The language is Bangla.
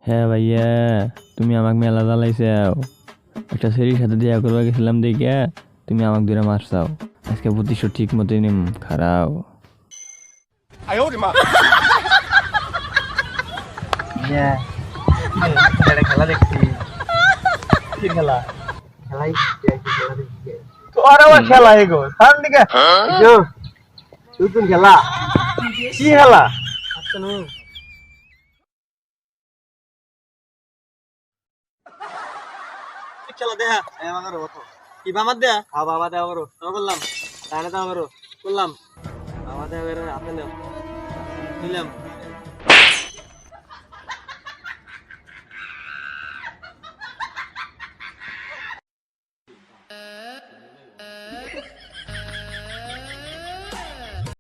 হ্যাঁ ভাইয়া, তুমি আমাকে মেলা জ্বালাইছাও। একটা ছেলের সাথে দেখা করবা গেছিলাম দেখে তুমি আমাকে ধরে মারছাও। আজকে প্রতিশোধ ঠিক মতো নিম, খারাও। খেলা দেখছি। কি খেলা? খেলাই খেলা দেখছি। তোর আবার খেলা এগো সামনে দিকে নতুন খেলা। কি খেলা? খেলা দেখা আমার হতো কি বামার দেয়া হ্যাঁ বাবা দেওয়া করো বললাম তাহলে দেওয়া করো বললাম বাবা দেওয়া হাতে নিলাম